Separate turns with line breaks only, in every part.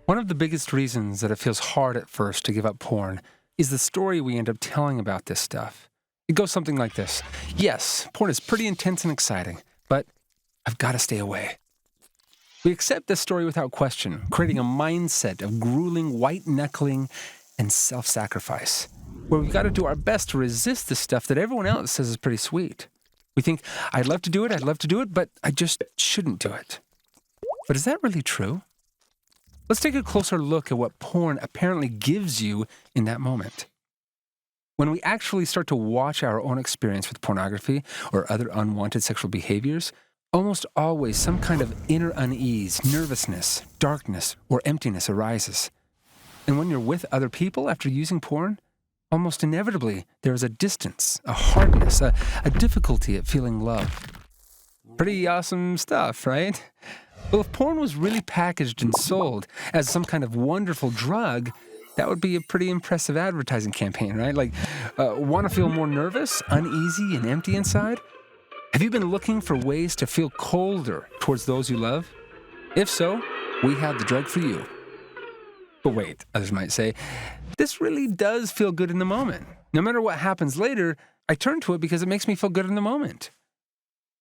One of the biggest reasons that it feels hard at first to give up porn is the story we end up telling about this stuff. It goes something like this. Yes, porn is pretty intense and exciting, but I've got to stay away. We accept this story without question, creating a mindset of grueling white-knuckling and self-sacrifice, where we've got to do our best to resist the stuff that everyone else says is pretty sweet. We think, I'd love to do it, but I just shouldn't do it. But is that really true? Let's take a closer look at what porn apparently gives you in that moment. When we actually start to watch our own experience with pornography or other unwanted sexual behaviors, almost always some kind of inner unease, nervousness, darkness, or emptiness arises. And when you're with other people after using porn, almost inevitably there is a distance, a hardness, a difficulty at feeling love. Pretty awesome stuff, right? Well, if porn was really packaged and sold as some kind of wonderful drug, that would be a pretty impressive advertising campaign, right? Like, want to feel more nervous, uneasy, and empty inside? Have you been looking for ways to feel colder towards those you love? If so, we have the drug for you. But wait, others might say, this really does feel good in the moment. No matter what happens later, I turn to it because it makes me feel good in the moment.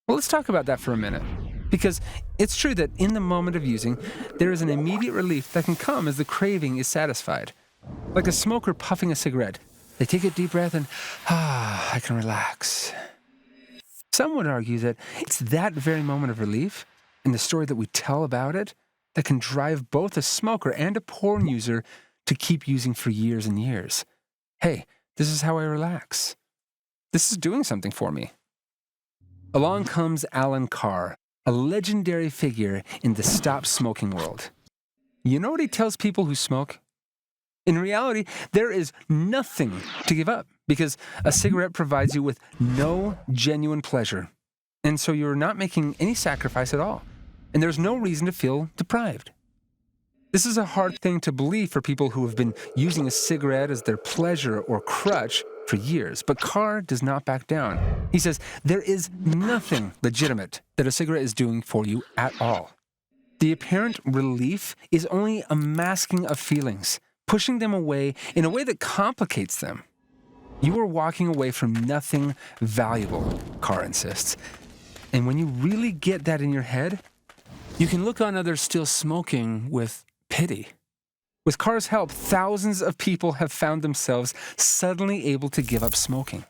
Well, let's talk about that for a minute. Because it's true that in the moment of using, there is an immediate relief that can come as the craving is satisfied. Like a smoker puffing a cigarette. They take a deep breath and, I can relax. Some would argue that it's that very moment of relief, and the story that we tell about it, that can drive both a smoker and a porn user to keep using for years and years. Hey, this is how I relax. This is doing something for me. Along comes Alan Carr, a legendary figure in the stop smoking world. You know what he tells people who smoke? In reality, there is nothing to give up because a cigarette provides you with no genuine pleasure. And so you're not making any sacrifice at all. And there's no reason to feel deprived. This is a hard thing to believe for people who have been using a cigarette as their pleasure or crutch for years. But Carr does not back down. He says there is nothing legitimate that a cigarette is doing for you at all. The apparent relief is only a masking of feelings, pushing them away in a way that complicates them. You are walking away from nothing valuable, Carr insists. And when you really get that in your head, you can look on others still smoking with pity. With Carr's help, thousands of people have found themselves suddenly able to give up smoking.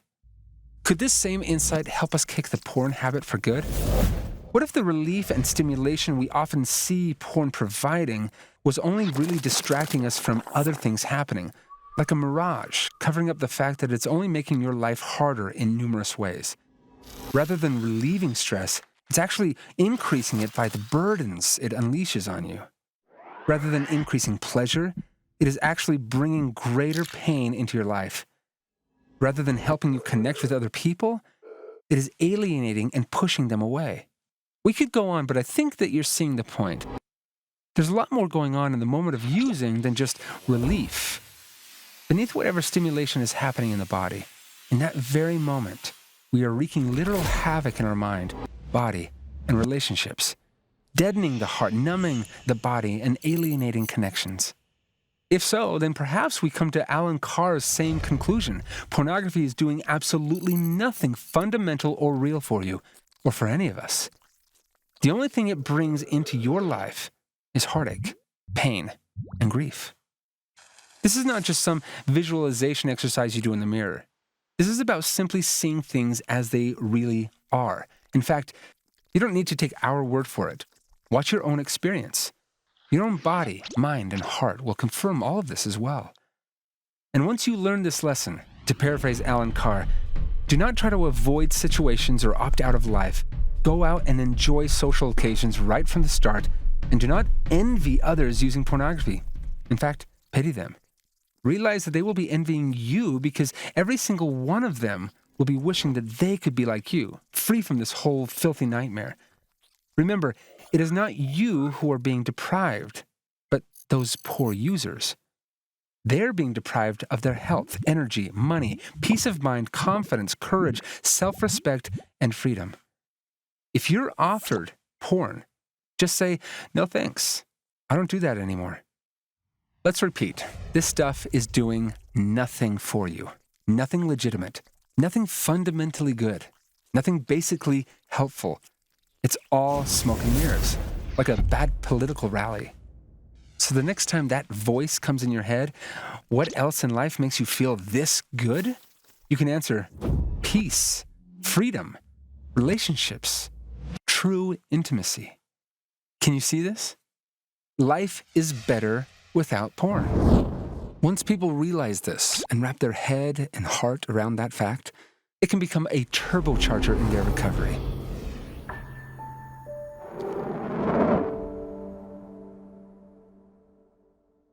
Could this same insight help us kick the porn habit for good? What if the relief and stimulation we often see porn providing was only really distracting us from other things happening, like a mirage covering up the fact that it's only making your life harder in numerous ways? Rather than relieving stress, it's actually increasing it by the burdens it unleashes on you. Rather than increasing pleasure, it is actually bringing greater pain into your life. Rather than helping you connect with other people, it is alienating and pushing them away. We could go on, but I think that you're seeing the point. There's a lot more going on in the moment of using than just relief. Beneath whatever stimulation is happening in the body, in that very moment, we are wreaking literal havoc in our mind, body, and relationships, deadening the heart, numbing the body, and alienating connections. If so, then perhaps we come to Alan Carr's same conclusion. Pornography is doing absolutely nothing fundamental or real for you, or for any of us. The only thing it brings into your life is heartache, pain, and grief. This is not just some visualization exercise you do in the mirror. This is about simply seeing things as they really are. In fact, you don't need to take our word for it. Watch your own experience. Your own body, mind, and heart will confirm all of this as well. And once you learn this lesson, to paraphrase Alan Carr, do not try to avoid situations or opt out of life. Go out and enjoy social occasions right from the start, and do not envy others using pornography. In fact, pity them. Realize that they will be envying you because every single one of them will be wishing that they could be like you, free from this whole filthy nightmare. Remember, it is not you who are being deprived, but those poor users. They're being deprived of their health, energy, money, peace of mind, confidence, courage, self-respect, and freedom. If you're offered porn, just say, no thanks, I don't do that anymore. Let's repeat. This stuff is doing nothing for you, nothing legitimate, nothing fundamentally good, nothing basically helpful. It's all smoke and mirrors, like a bad political rally. So the next time that voice comes in your head, what else in life makes you feel this good? You can answer, peace, freedom, relationships, true intimacy. Can you see this? Life is better without porn. Once people realize this and wrap their head and heart around that fact, it can become a turbocharger in their recovery.